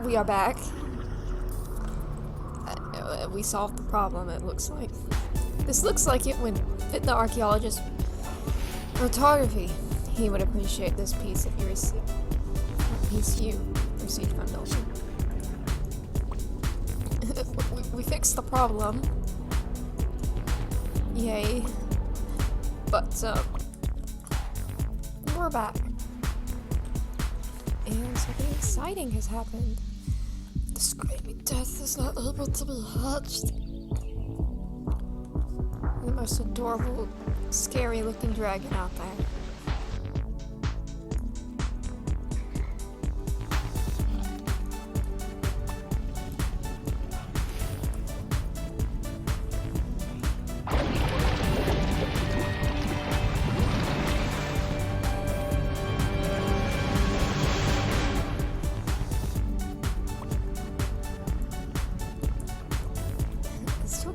We are back. We solved the problem, it looks like. This looks like it would fit the archaeologist's photography. He would appreciate this piece if you received from Milton. we fixed the problem. Yay. But, we're back. And something exciting has happened. The screaming death is not able to be hatched. The most adorable, scary looking dragon out there.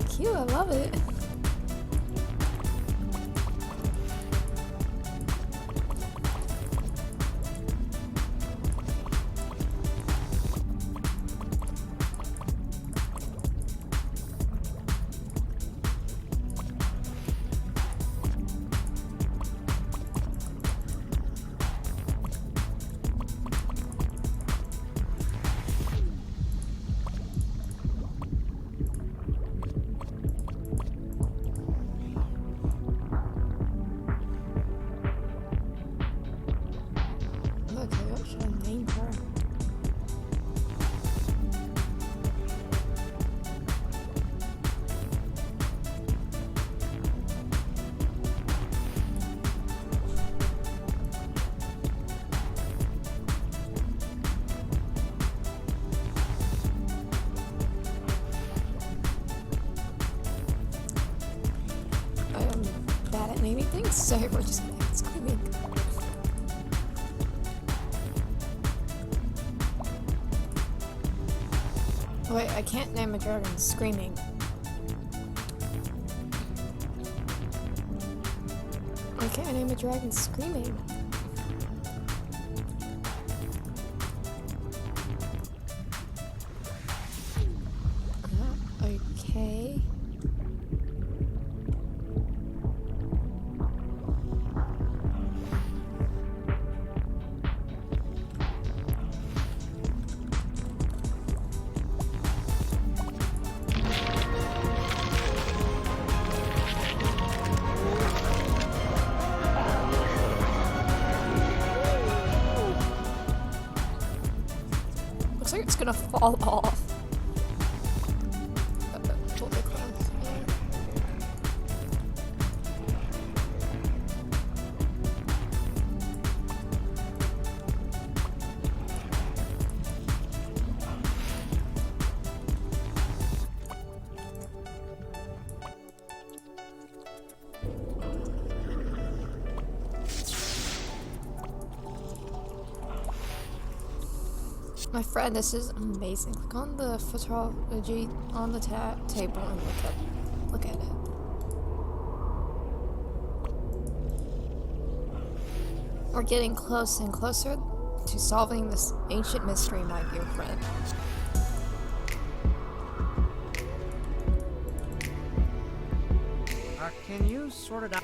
Cute, I love it. Naming things, so we're just gonna get screaming. Wait, I can't name a dragon screaming. I can't name a dragon screaming. Okay. Looks like it's gonna fall off. My friend, this is amazing. Click on the photology on the table and look at it. We're getting close and closer to solving this ancient mystery, my dear friend. Can you sort it out?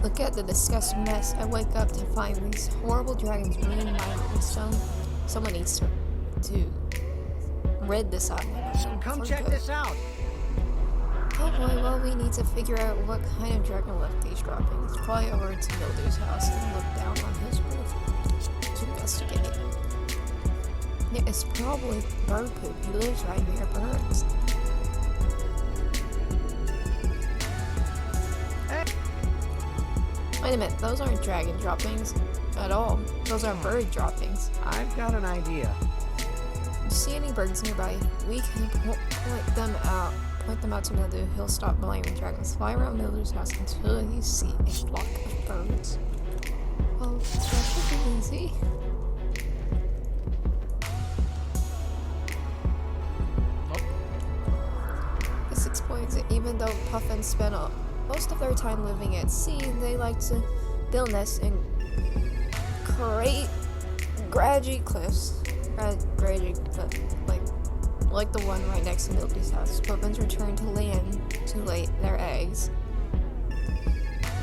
Look at the disgusting mess. I wake up to find these horrible dragons ruining my stone. Someone needs to rid this island. Come check this out. Oh boy, well, we need to figure out what kind of dragon left these droppings. Fly over to Mildu's house and look down on his roof to investigate. Yeah, it's probably bird poop. He lives right near birds. Wait a minute, those aren't dragon droppings at all. Those are bird droppings. I've got an idea. Do you see any birds nearby? We can point them out point them out to Mildew, he'll stop blaming dragons. Fly around Mildew's house until you see a flock of birds. Well, that should be easy. This explains it. Even though puffins spend most of their time living at sea, they like to build nests in gradual cliffs. Like the one right next to Mildew's house. Puffins return to land to lay their eggs.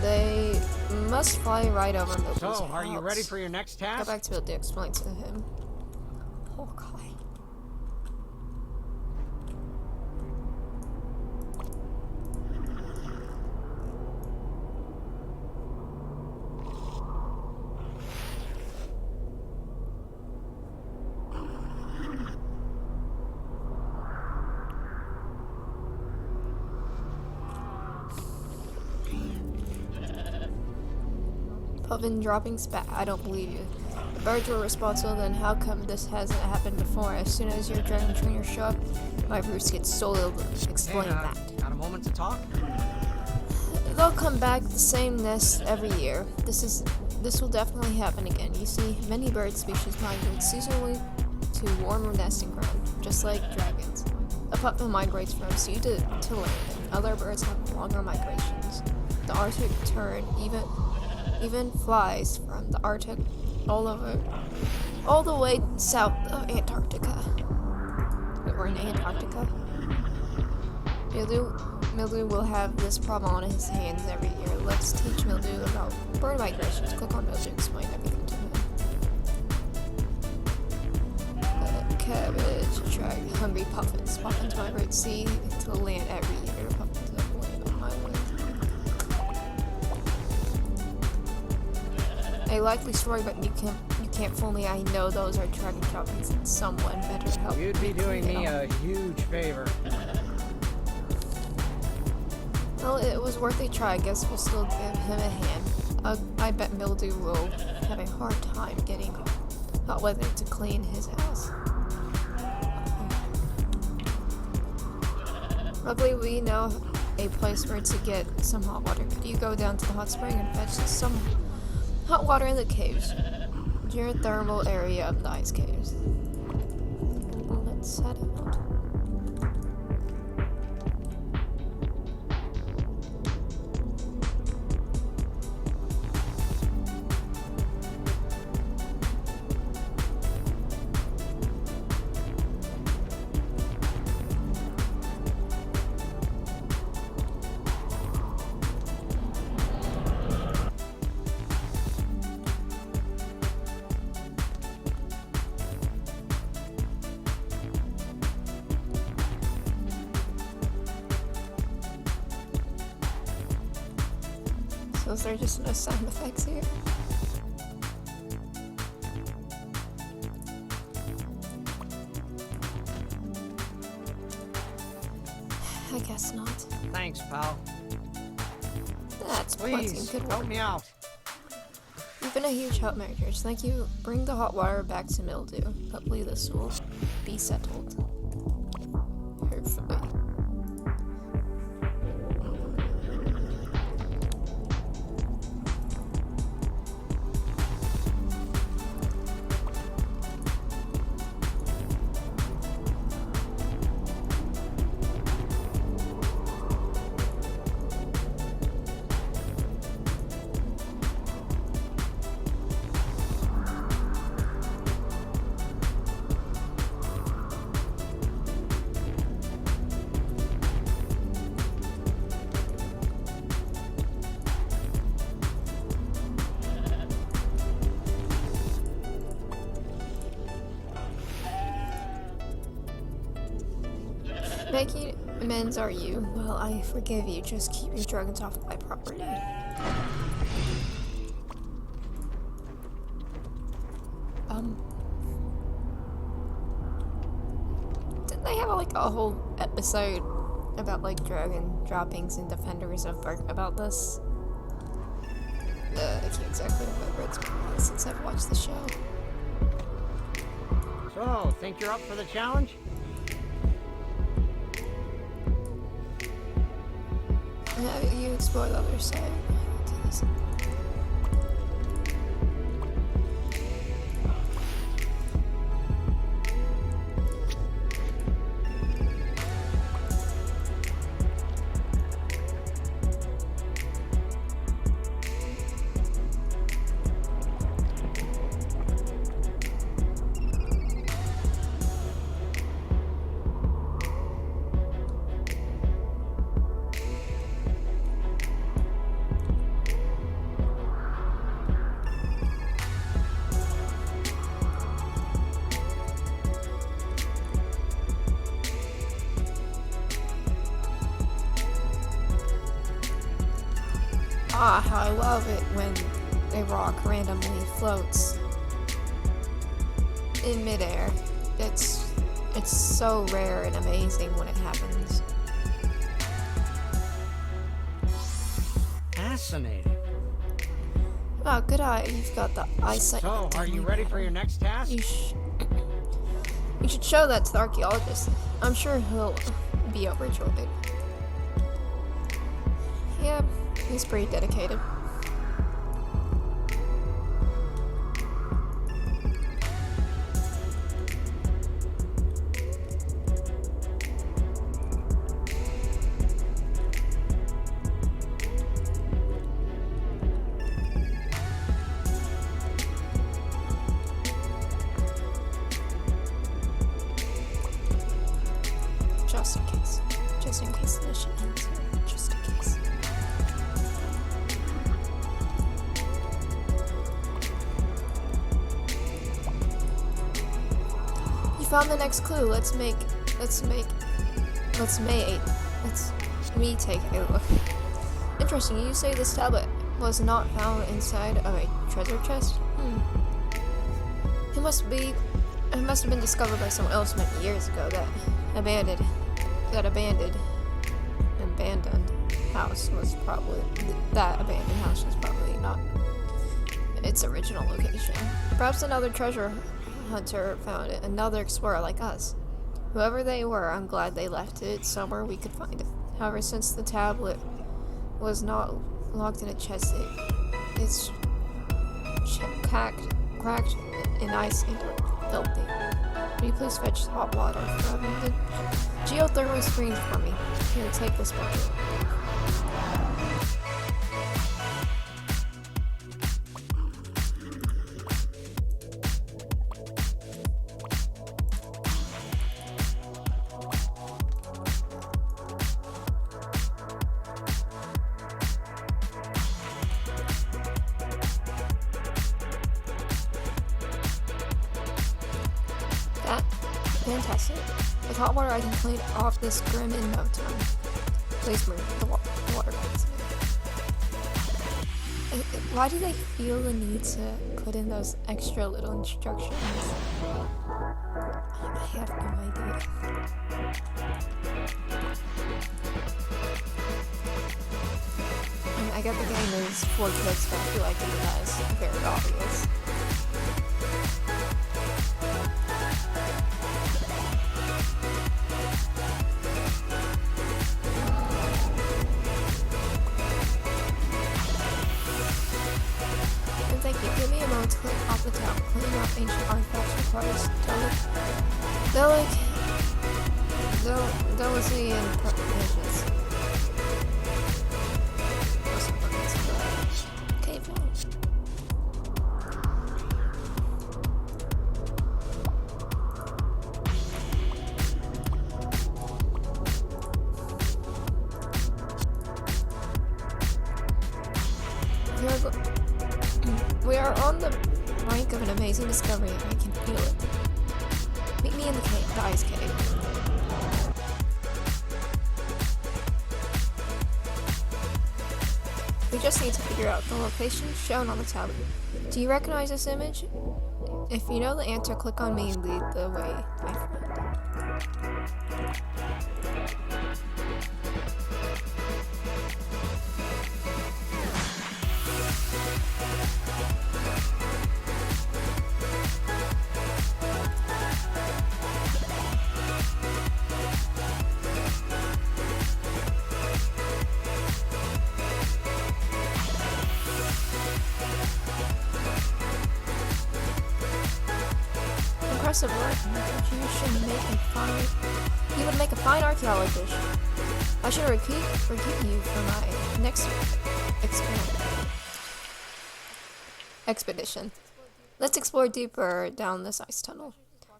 They must fly right over Mildew's house. So, are you ready for your next Go task? back to Mildew, explain to him. Oh god. Puffin dropping spat. I don't believe you. The birds were responsible, then how come this hasn't happened before? As soon as your dragon trainer show up, my roost gets stolen. Explain Hey, that. got a moment to talk? They'll come back the same nest every year. This will definitely happen again. You see, many bird species migrate seasonally to warmer nesting ground, just like dragons. A puffin migrates from sea to land. Other birds have longer migrations. The Arctic tern even flies from the Arctic all the way south of Antarctica. We're in Antarctica. Mildew will have this problem on his hands every year. Let's teach Mildew about bird migrations. Click on Mildew, explain everything to him. Cabbage, drag, hungry puffins. Puffins migrate sea to land every year. Puffins have land on my land. A likely story, but you can't fool me. I know those are dragon droppings, and someone better help. You'd be doing me a huge favor. Well, it was worth a try. I guess we'll still give him a hand. I bet Mildew will have a hard time getting hot weather to clean his house. Luckily, we know a place where to get some hot water. Could you go down to the hot spring and fetch some hot water in the caves? Geothermal area of the ice caves. Let's head out. So is there just no sound effects here? I guess not. Thanks, pal. That's plenty. Please, Good help work. me out. You've been a huge help, Marriage. Thank you. Bring the hot water back to Mildew. Hopefully this will be settled. Hopefully. Making amends, are you? Well, I forgive you. Just keep your dragons off my property. Didn't they have like a whole episode about like dragon droppings and defenders of bird about this? I can't exactly remember. It's been a while since I've watched the show. So, think you're up for the challenge? You explore the other side. Ah, how I love it when a rock randomly floats in midair. It's so rare and amazing when it happens. Fascinating. Oh, good eye. You've got the eyesight. So, are you ready for your next task? You should show that to the archaeologist. I'm sure he'll be overjoyed. Yeah, he's pretty dedicated. Just in case the mission ends here. Just in case. You found the next clue. Let me take a look. Interesting. You say this tablet was not found inside of a treasure chest? It must have been discovered by someone else many years ago. That abandoned house was probably not its original location. Perhaps another treasure hunter found it, another explorer like us. Whoever they were, I'm glad they left it somewhere we could find it. However, since the tablet was not locked in a chest, it's cracked in ice and filthy. Will you please fetch hot water from the geothermal screens for me? Here, take this bucket. Fantastic. With hot water, I can clean off this grim in no time. Please move the water bags. Why do they feel the need to put in those extra little instructions? I have no idea. I get the game is for kids, but I feel like it is very obvious. Give me a moment to clean off the town. Cleaning up ancient artifacts requires delicacy and patience. Okay, fine. We are on the brink of an amazing discovery, and I can feel it. Meet me in the ice cave. We just need to figure out the location shown on the tablet. Do you recognize this image? If you know the answer, click on me and lead the way, my friend. Impressive work. You would make a fine archaeologist. I should recruit you for my next expedition. Let's explore deeper down this ice tunnel.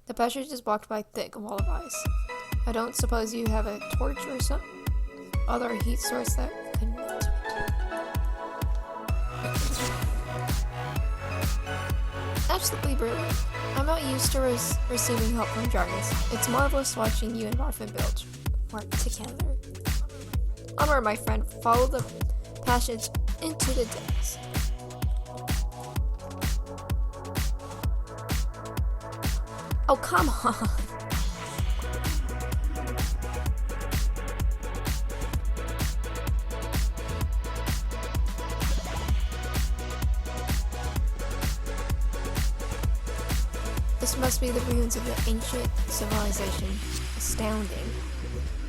The passage is blocked by a thick wall of ice. I don't suppose you have a torch or some other heat source that could melt it. Absolutely brilliant. I'm not used to receiving help from dragons. It's marvelous watching you and Marvin build work together. Onward, my friend. Follow the passage into the depths. Oh, come on. This must be the ruins of the ancient civilization. Astounding.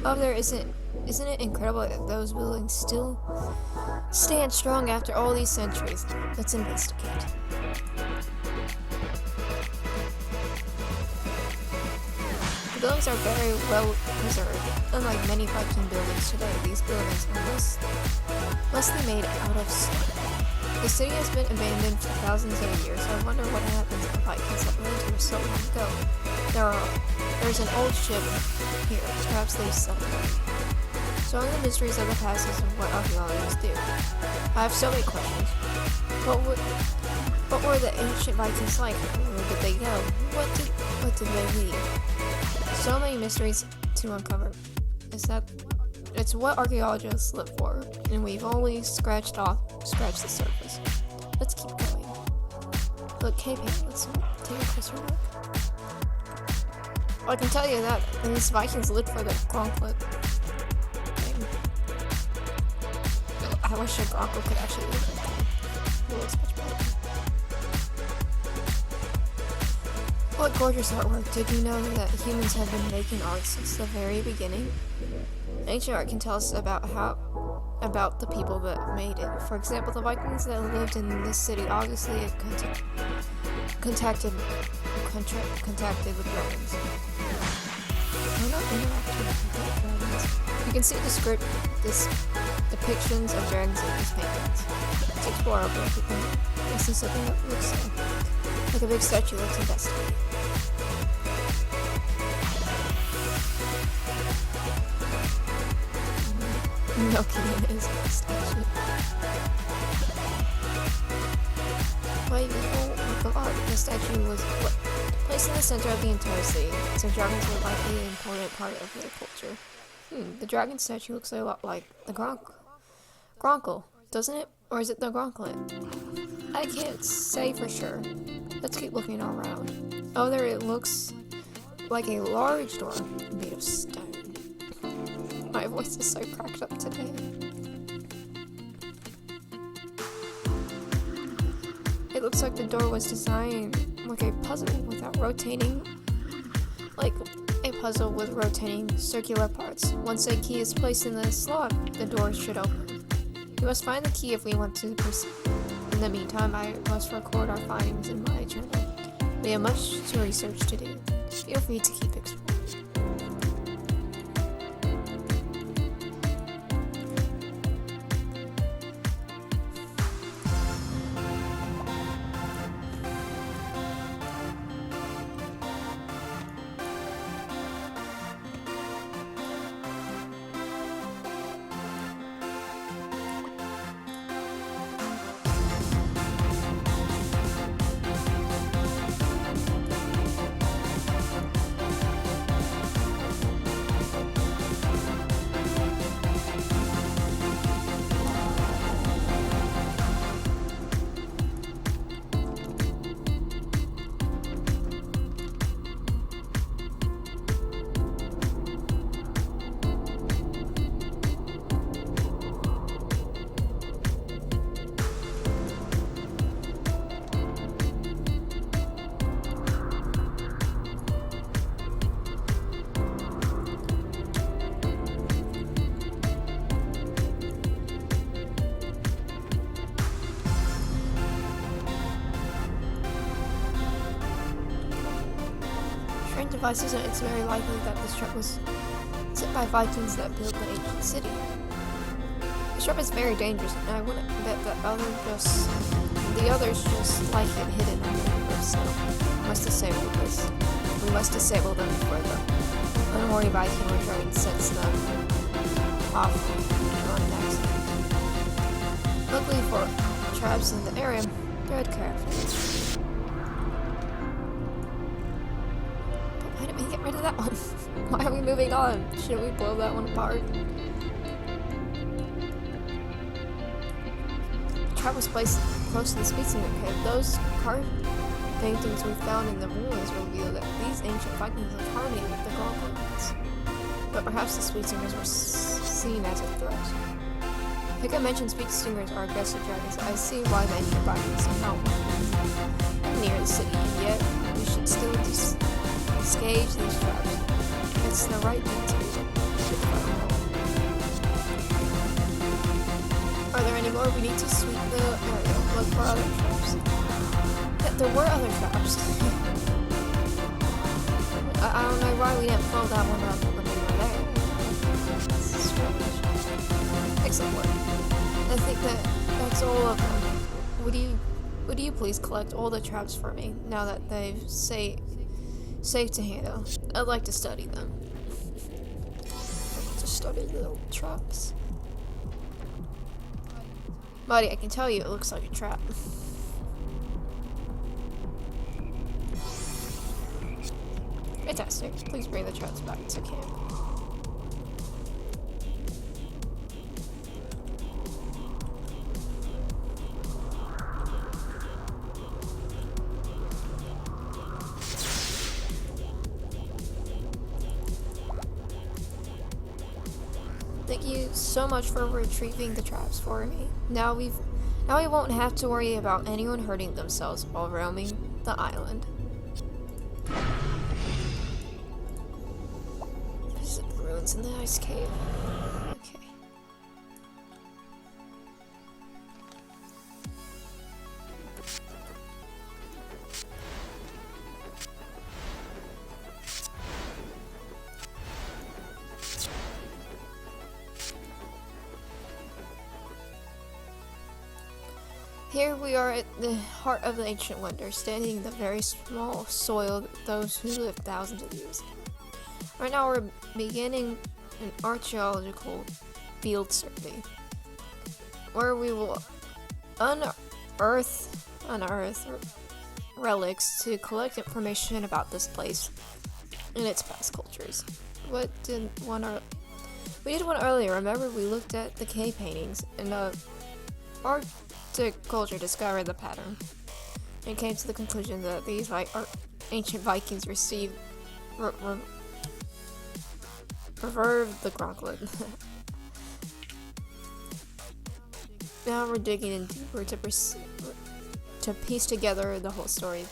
Oh, isn't it incredible that those buildings still stand strong after all these centuries? Let's investigate. The buildings are very well preserved. Unlike many Viking buildings today, these buildings are mostly made out of stone. The city has been abandoned for thousands of years, so I wonder what happened to the Vikings that lived here so long ago. There's an old ship here, perhaps they settled it. Solving the mysteries of the past is what archaeologists do. I have so many questions. What were the ancient Vikings like? Where did they go? What did they leave? So many mysteries to uncover. It's what archaeologists live for, and we've only scratched the surface. Let's keep going. Look, cave here. Let's take a closer look. Well, I can tell you that these Vikings lived for the Groncicle thing. I wish a Groncicle could actually live like that. It looks much better. What gorgeous artwork. Did you know that humans have been making art since the very beginning? Ancient art can tell us about the people that made it. For example, the Vikings that lived in this city obviously contacted with dragons. Why not interact with dragons? You can see depictions of dragons in these paintings. Let's explore our book. I see something that looks like a big statue. Let's investigate. No kidding, is a statue. Wait, the statue was placed in the center of the entire city, so dragons were likely an important part of their culture. The dragon statue looks a lot like the Groncicle, doesn't it? Or is it the Groncicle? I can't say for sure. Let's keep looking all around. Oh, there it looks like a large door made of stone. My voice is so cracked up today. It looks like the door was designed like a puzzle without rotating, like a puzzle with rotating circular parts. Once a key is placed in the slot, the door should open. We must find the key if we want to proceed. In the meantime, I must record our findings in my journal. We have much to research to do. Feel free to keep exploring. devices, and it's very likely that this trap was set by Vikings that built the ancient city. The trap is very dangerous, and I wouldn't bet that the others just like it hidden under the snow. We must disable them before the unholy Viking return sets them off on next. Luckily for traps in the area, they're careful. But why didn't we get rid of that one? Why are we moving on? Shouldn't we blow that one apart? The trap was placed close to the Speedsinger cave. Those card paintings we found in the ruins reveal that these ancient Vikings lived harmony with the Groncicle. But perhaps the Speedsingers were seen as a threat. Like I mentioned, Speedsingers are aggressive dragons. I see why the ancient Vikings are not near the city, and yet we should still disengage these traps. It's the right thing to do. Are there any more? We need to sweep the area, look for other traps. Yeah, there were other traps. I don't know why we didn't blow that one up when we were there. That's strange. Excellent work. I think that's all of them. Would you please collect all the traps for me now that they've safe to handle? I'd like to study them. Just study the traps. Buddy, I can tell you it looks like a trap. Fantastic. Please bring the traps back to camp. Thank you so much for retrieving the traps for me. Now we won't have to worry about anyone hurting themselves while roaming the island. Visit the ruins in the ice cave. Okay. Here we are at the heart of the ancient wonder, standing in the very small soil of those who lived thousands of years. Right now we're beginning an archaeological field survey, where we will unearth relics to collect information about this place and its past cultures. We did one earlier. Remember, we looked at the cave paintings and Arctic culture discovered the pattern and came to the conclusion that these ancient Vikings revered the Groncicle. Now we're digging in deeper to piece together the whole story.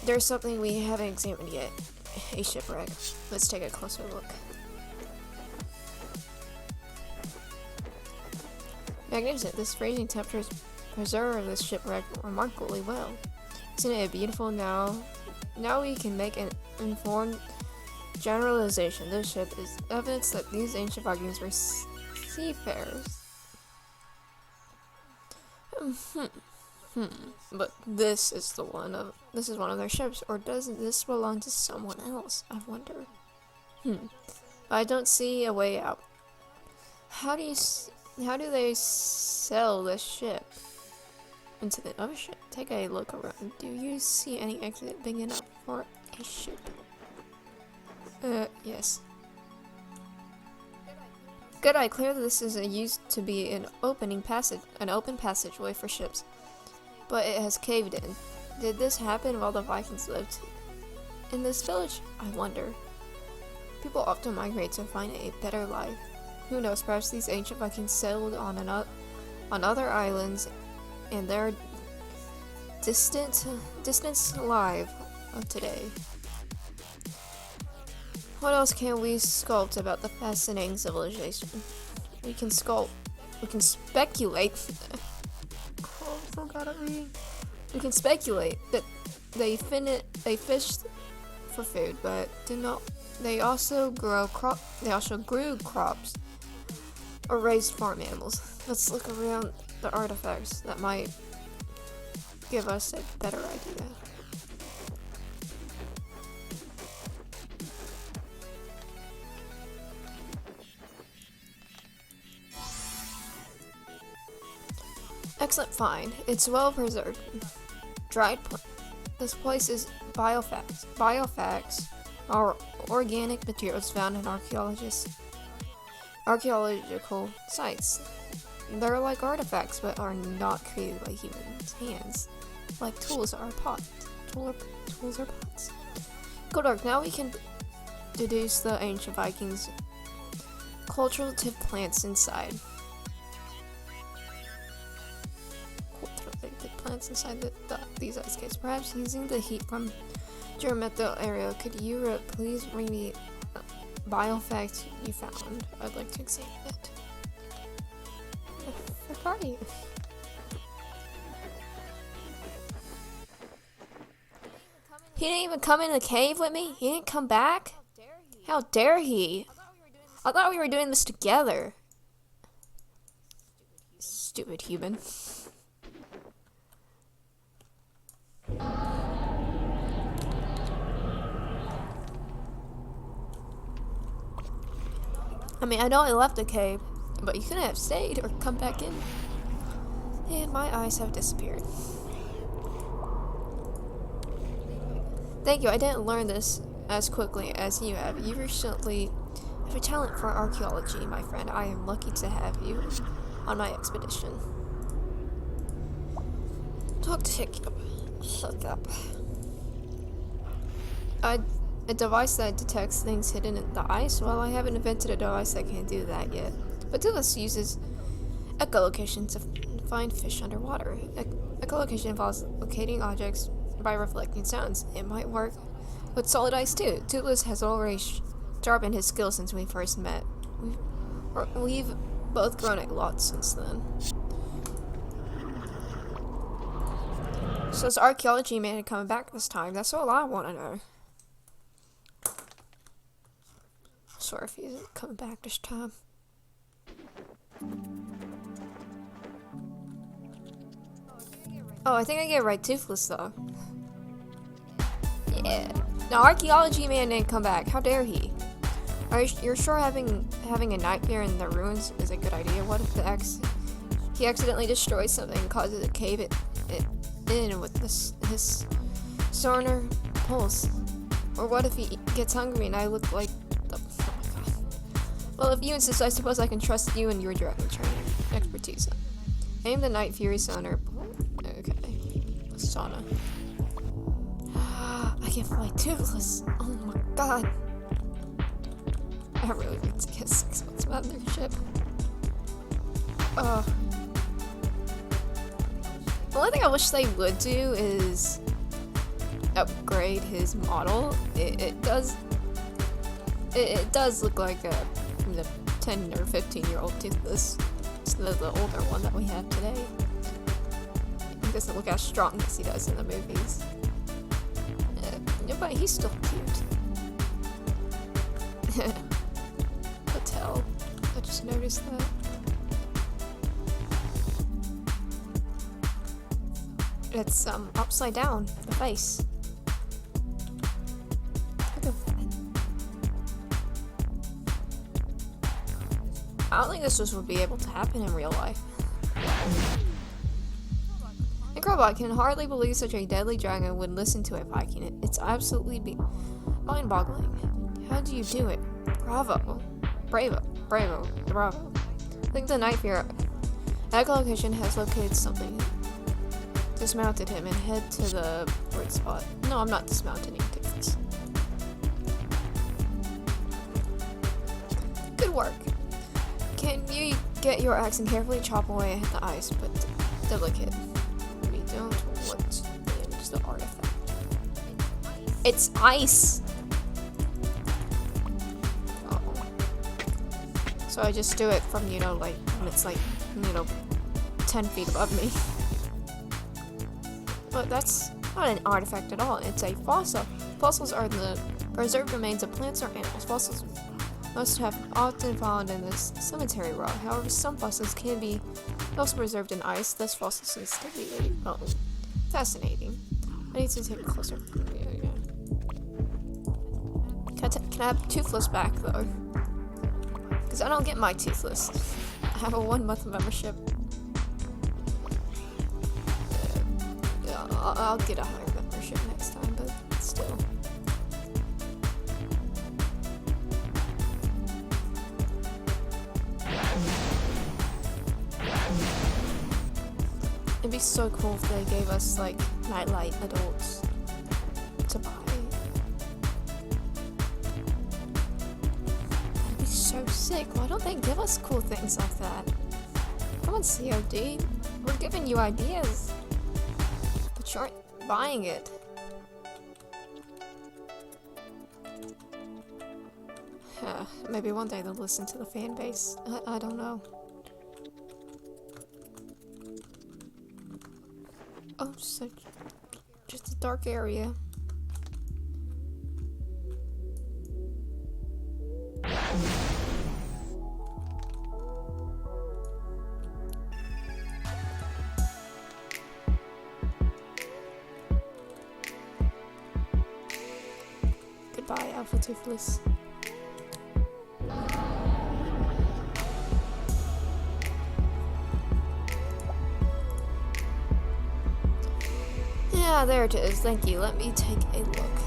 There's something we haven't examined yet. A shipwreck. Let's take a closer look. Magnificent. This freezing temperatures preserve this shipwreck remarkably well. Isn't it beautiful? Now we can make an informed generalization. This ship is evidence that these ancient Vikings were seafarers. But this is one of their ships, or doesn't this belong to someone else? I wonder. I don't see a way out. How do they sell this ship into the ocean? Take a look around. Do you see any exit big enough for a ship? Yes. Good eye. Clearly this is used to be an open passageway for ships, but it has caved in. Did this happen while the Vikings lived in this village? I wonder. People often migrate to find a better life. Who knows? Perhaps these ancient Vikings settled on other islands, and their distant life of today. What else can we sculpt about the fascinating civilization? We can speculate. Oh, I forgot to read. We can speculate that they fished for food, but did not. They also grew crops or raised farm animals. Let's look around the artifacts that might give us a better idea. Excellent find. It's well preserved. This place is biofacts. Biofacts are organic materials found in archaeological sites. They're like artifacts, but are not created by humans' hands, like tools or pots. Tools or pots. Go dark. Now we can deduce the ancient Vikings' cultivative plants inside. Plants inside these ice caves. Perhaps using the heat from Geometro area, could you please read me biofact you found? I'd like to examine it. Where are you? He didn't even come in the cave with me? He didn't come back? How dare he? I thought we were doing this together. Stupid human. I mean, I know I left the cave, but you couldn't have stayed or come back in. And my eyes have disappeared. Thank you, I didn't learn this as quickly as you have. You recently have a talent for archaeology, my friend. I am lucky to have you on my expedition. Hook up. A device that detects things hidden in the ice? Well, I haven't invented a device that can do that yet. But this uses echolocation to find fish underwater. Echolocation involves locating objects by reflecting sounds. It might work with solid ice too. Toothless has already sharpened his skills since we first met. We've both grown a lot since then. So is archaeology man coming back this time? That's all I want to know. Sorry if he's coming back this time. Oh, I think I get it right. Toothless though. Yeah. Now archaeology man didn't come back. How dare he? You're sure having a nightmare in the ruins is a good idea? What if he accidentally destroys something and causes a cave it in with his sonar pulse? Or what if he gets hungry and I look like the... Oh my god. Well, if you insist, I suppose I can trust you and your dragon training expertise. Aim the Night Fury sonar. Okay. Sauna. I can fly Toothless. Oh my god. I really need to get 6 months membership. The only thing I wish they would do is upgrade his model. It does look like a 10 or 15-year-old Toothless. It's the older one that we have today. He doesn't look as strong as he does in the movies. Yeah, but he's still cute. Patel. I just noticed that. It's upside down, the face. Look at that. I don't think this would be able to happen in real life. Necrobot can hardly believe such a deadly dragon would listen to a Viking. It's absolutely mind-boggling. How do you do it? Bravo. I think the Night Fury echolocation has located something. Dismounted him and head to the right spot. No, I'm not dismounting Toothless. Good work. Can you get your axe and carefully chop away at the ice, but delicate. We don't want to damage the artifact. It's ice! Uh-oh. So I just do it from, like, when it's like, 10 feet above me. But that's Not an artifact at all, it's a fossil. Fossils are the preserved remains of plants or animals. Fossils must have often found in this cemetery rock. However, some fossils can be also preserved in ice, thus fossils can still be very fascinating. I need to take a closer look. Can I have Toothless back though? Because I don't get my Toothless. I have a 1-month membership. I'll get a higher membership next time, but still. It'd be so cool if they gave us like nightlight adults to buy. That'd be so sick. Why don't they give us cool things like that? Come on, COD. We're giving you ideas, but you aren't buying it. Maybe one day they'll listen to the fan base. I don't know. Oh, so just a dark area. Goodbye, Alpha Toothless. Yeah, there it is. Thank you. Let me take a look.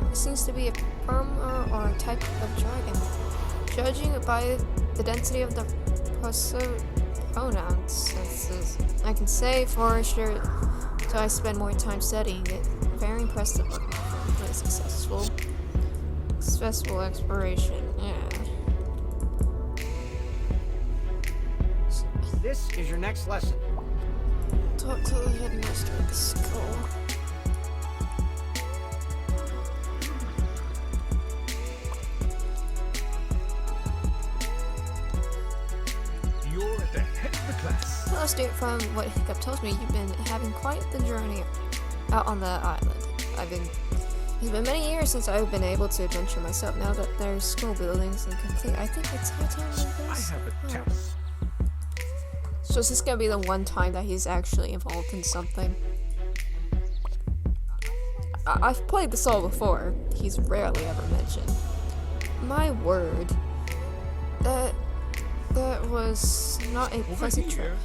It seems to be a perma or a type of dragon. Judging by the density of the pronouns, I can say for sure, so I spend more time studying it. Very impressive looking. Really successful exploration. Yeah. This is your next lesson. Talk to the headmaster of the school. You're at the head of the class. Well, student, from what Hiccup tells me, you've been having quite the journey out on the island. It's been many years since I've been able to adventure myself. Now that there's school buildings and complete, I think it's high time we I have a test. So is this gonna be the one time that he's actually involved in something? I've played this all before. He's rarely ever mentioned. My word. That was not a pleasant trip.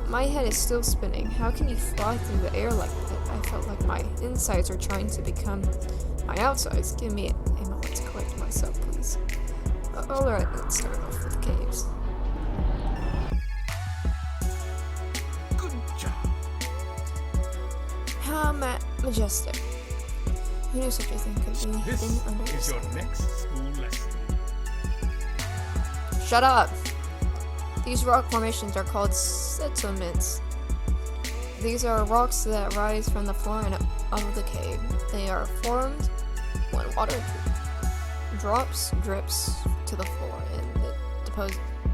My head is still spinning. How can you fly through the air like that? I felt like my insides are trying to become my outsides. Give me a moment to collect myself, please. Alright, let's start off with the caves. Good job. How majestic. Who knew such a thing could be This hidden under the is sky? your next school lesson. Shut up! These rock formations are called settlements. These are rocks that rise from the floor of the cave. They are formed when water drips to the floor and the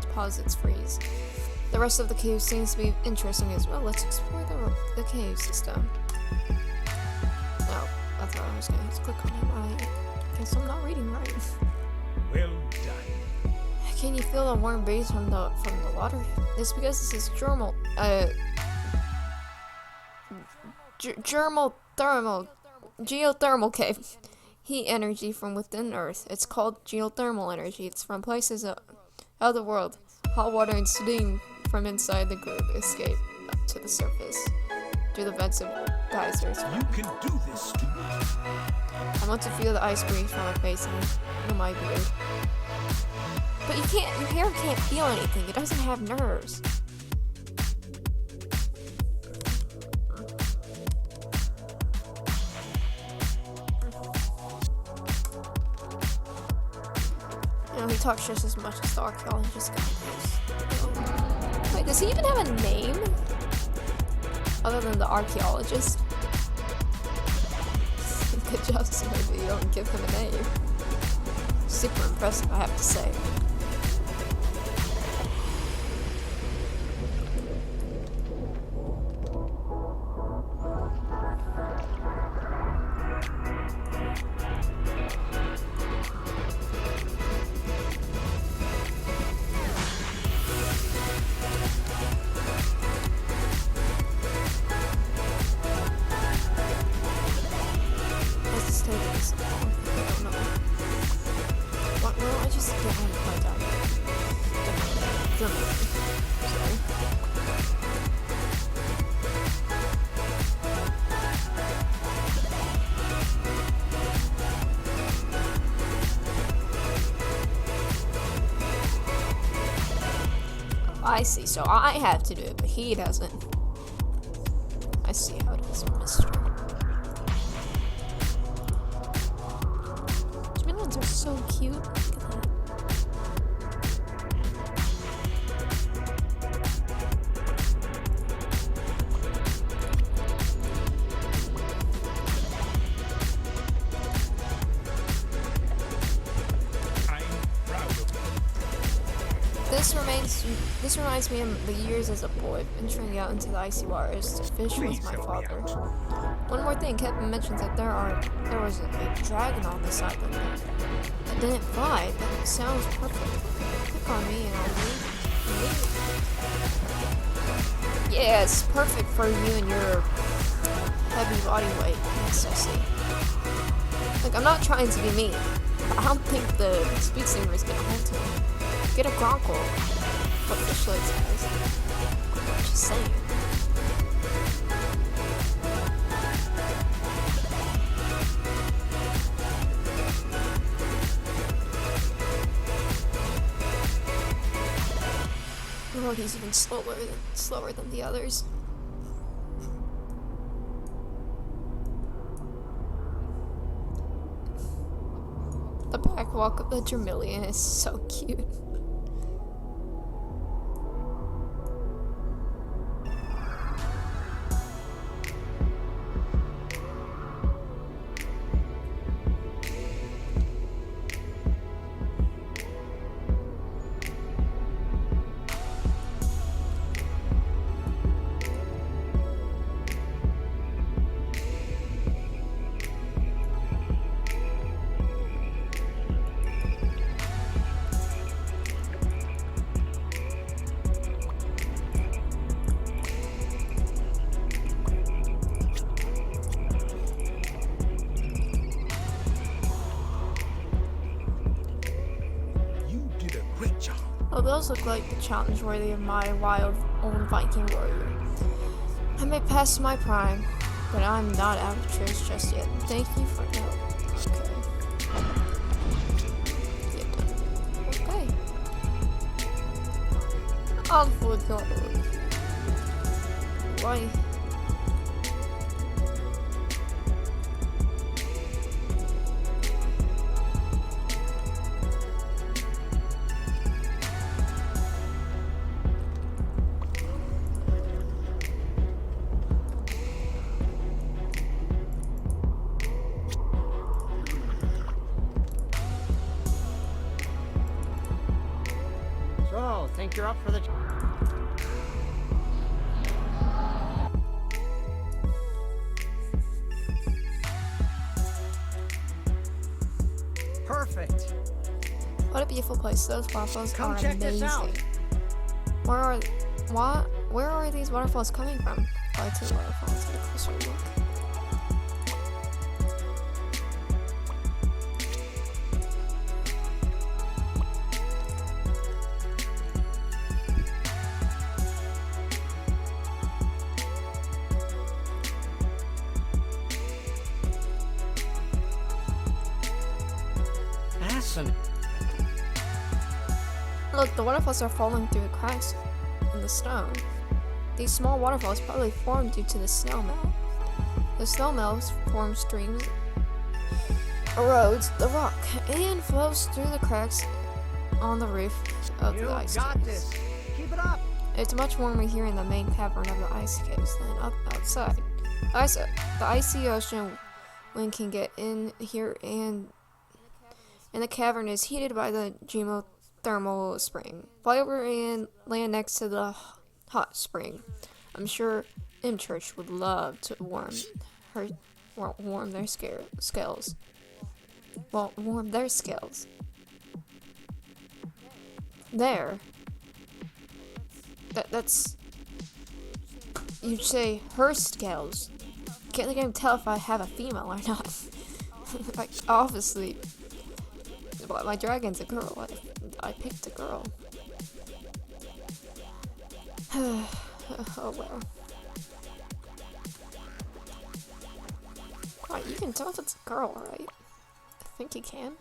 deposits freeze. The rest of the cave seems to be interesting as well. Let's explore the cave system. Oh, I thought I was going to click on it. I guess I'm not reading right. Well done. Can you feel a warm breeze from the water? It's because this is geothermal cave. Heat energy from within Earth. It's called geothermal energy. It's from places out of the world. Hot water and steam from inside the globe escape up to the surface through the vents of geysers. You can do this, student. I want to feel the ice breeze from my face and my beard. But your hair can't feel anything. It doesn't have nerves. You know, he talks just as much as the archaeologist guy. Wait, does he even have a name? Other than the archaeologist? Good job, Smoothie. You don't give him a name. Super impressive, I have to say. Germany. Sorry. I see, so I have to do it, but he doesn't. I see how it is, mister. Chameleons are so cute. Look at that. I'm proud of you. This reminds me of the years as a boy, venturing out into the icy waters to fish Please with my help me father. out. One more thing, Kevin mentioned that there was a dragon on this island that didn't fly. That sounds perfect. Click on me and I'll leave. Yeah, it's perfect for you and your heavy body weight. Yes, I see. Look, I'm not trying to be mean, but I don't think the speed singer is gonna hold to me. Get a Groncicle. What fish legs has. Just saying. Oh, he's even slower than the others. The back walk of the Germillion is so cute. You did a great job. Oh, those look like the challenge worthy of my wild old Viking warrior. I may pass my prime, but I'm not out of tricks just yet. Thank you for no. Okay. Get done. Okay. I'll forget. Why? So, think you're up for the... Perfect. What a beautiful place. Those waterfalls Come are check amazing. this out. Where are these waterfalls coming from? Fly to the waterfalls. Get a closer look. Fascinating. Look, the waterfalls are falling through the cracks in the stone. These small waterfalls probably formed due to the snow melt. The snow melts form streams, erodes the rock, and flows through the cracks on the roof of You the ice got caves. this. Keep it up. It's much warmer here in the main cavern of the ice caves than outside. The icy ocean wind can get in here, and the cavern is heated by the geothermal spring. Fly over and land next to the hot spring. I'm sure Church would love to warm their scales. Well, warm their scales. There. That's. You'd say her scales. Can't even tell if I have a female or not. Like, obviously. But my dragon's a girl. I picked a girl. Oh well. Right, you can tell if it's a girl, right? I think you can.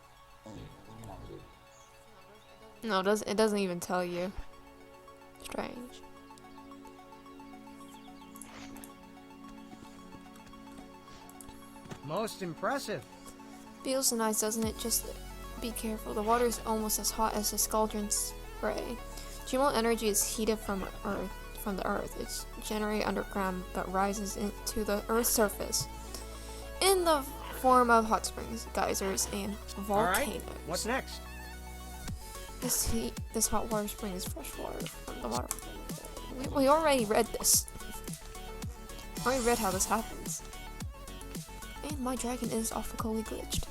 No, it doesn't even tell you. Strange. Most impressive. Feels nice, doesn't it? Just be careful. The water is almost as hot as the Scaldron spray. Geothermal energy is heated from the earth. It's generated underground but rises into the Earth's surface in the form of hot springs, geysers, and volcanoes. Alright, what's next? This hot water spring is fresh water from the water. We already read this. I already read how this happens. And my dragon is awfully glitched.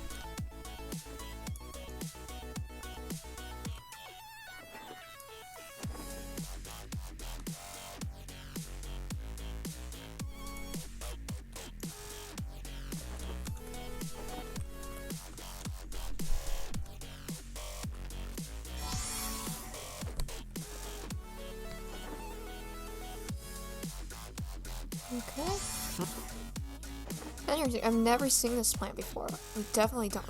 Okay. Interesting. I've never seen this plant before. We definitely don't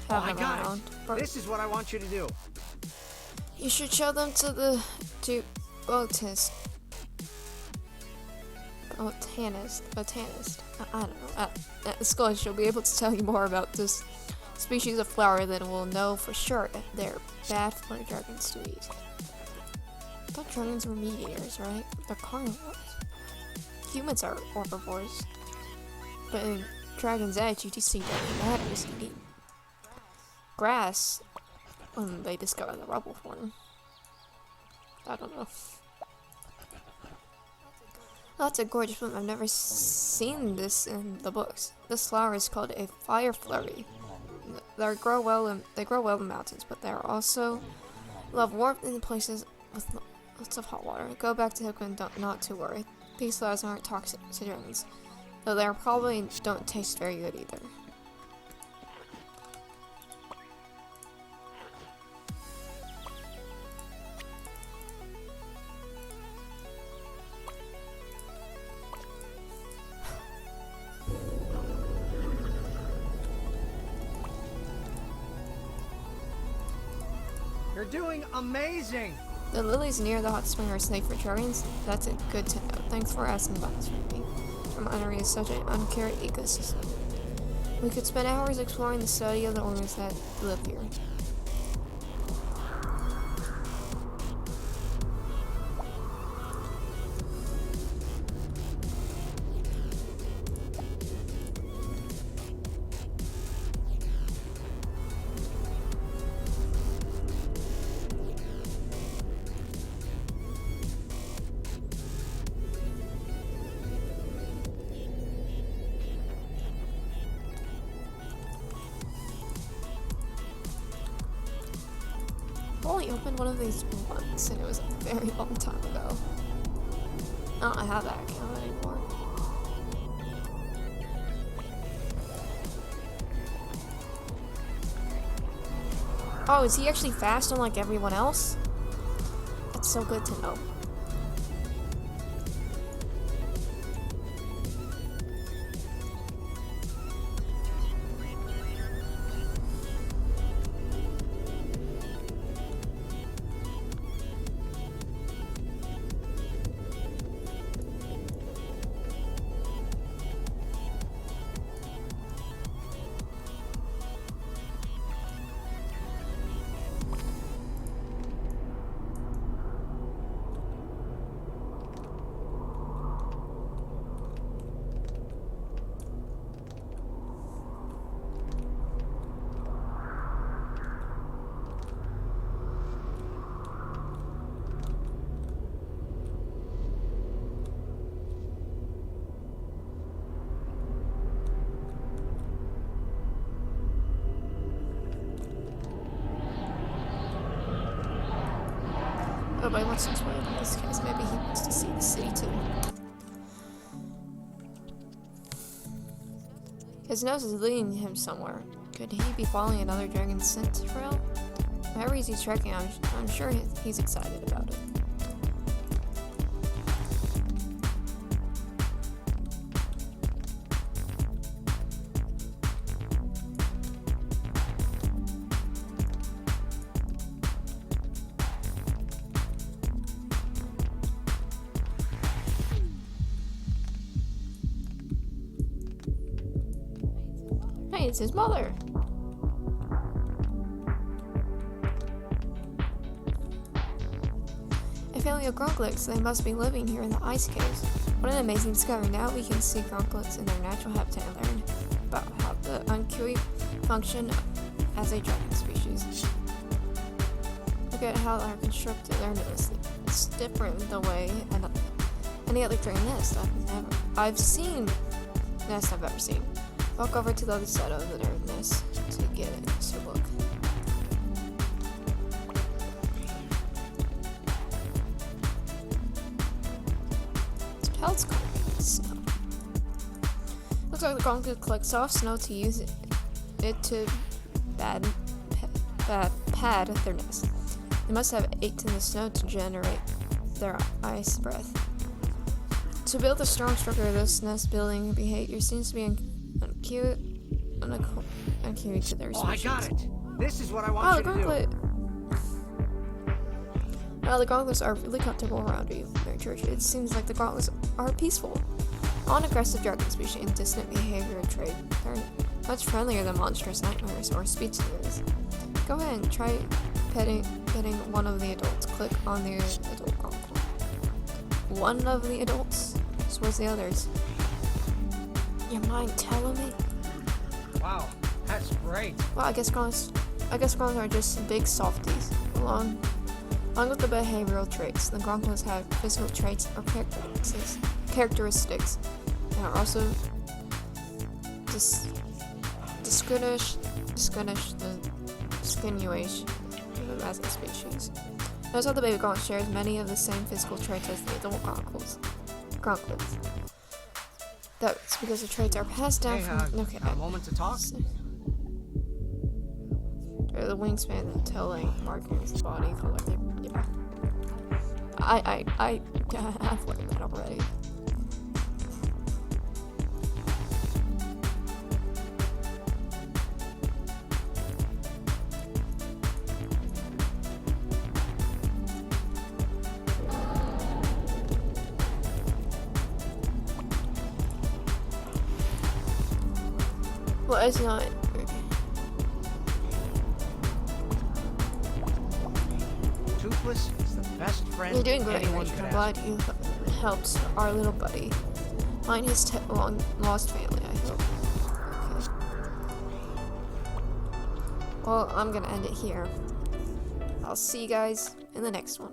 have them around. But This is what I want you to do. you should show them to botanist. I don't know. At the school, she'll be able to tell you more about this species of flower that will know for sure if they're bad for dragons to eat. I thought dragons were meat eaters, right? They're carnivores. Humans are herbivores. But in Dragon's Edge, you just see matters eating grass when they discover the rubble form. I don't know. That's a gorgeous one. I've never seen this in the books. This flower is called a fire flurry. They grow well in mountains, but they are also love warmth in places with lots of hot water. Go back to Hook and not to worry. These flowers aren't toxic to dragons, though they probably don't taste very good either. You're doing amazing! The lilies near the hot spring are safe for dragons. That's good to know. Thanks for asking about this, Ruby. Vermonary is such an uncared ecosystem. We could spend hours exploring the study of the organisms that live here. I only opened one of these once, and it was a very long time ago. I don't have that account anymore. Oh, is he actually fast unlike everyone else? That's so good to know. Nobody wants to explore in this case. Maybe he wants to see the city too. His nose is leading him somewhere. Could he be following another dragon's scent trail? Wherever he's trekking, I'm sure he's excited about it. Hey, it's his mother. A family of Gronclicles. They must be living here in the ice caves. What an amazing discovery. Now we can see Gronclicles in their natural habitat and learn about how the Uncui function as a dragon species. Look at how they're constructed. It's different the way any other dragon nest I've seen nest I've ever seen. Walk over to the other side of their nest to get a closer look. Its pelts covered in snow. Looks like the Gronkle collects soft snow to use it to pad their nest. They must have ate in the snow to generate their ice breath. To build a strong structure, this nest building behavior seems to be uncute to their species. Oh, I got it. This is what I want you to do. Now the Gronkles are really comfortable around you, Mary Church. It seems like the Gronkles are peaceful. Non-aggressive dragon species and distant behavior and trade. They're much friendlier than monstrous nightmares or speech deliriums. Go ahead and try petting one of the adults. Click on the adult Gronkle. One of the adults? So where's the others? Your mind telling me? Wow, that's great. Well, I guess Gronkles are just big softies. Along with the behavioral traits, the Gronkles have physical traits or characteristics and are also distinguish the distinguish as a species. Notice how the baby Gronk shares many of the same physical traits as the adult Gronkles. That's because the traits are passed down from. Okay, a moment to talk. The wingspan, the tail length, markings, body color. Yeah. I've learned that already. Well, it's not. Toothless is the best friend You're doing great, anyone Rachel. could I'm ask. glad you helped our little buddy find his long lost family, I hope. Okay. Well, I'm gonna end it here. I'll see you guys in the next one.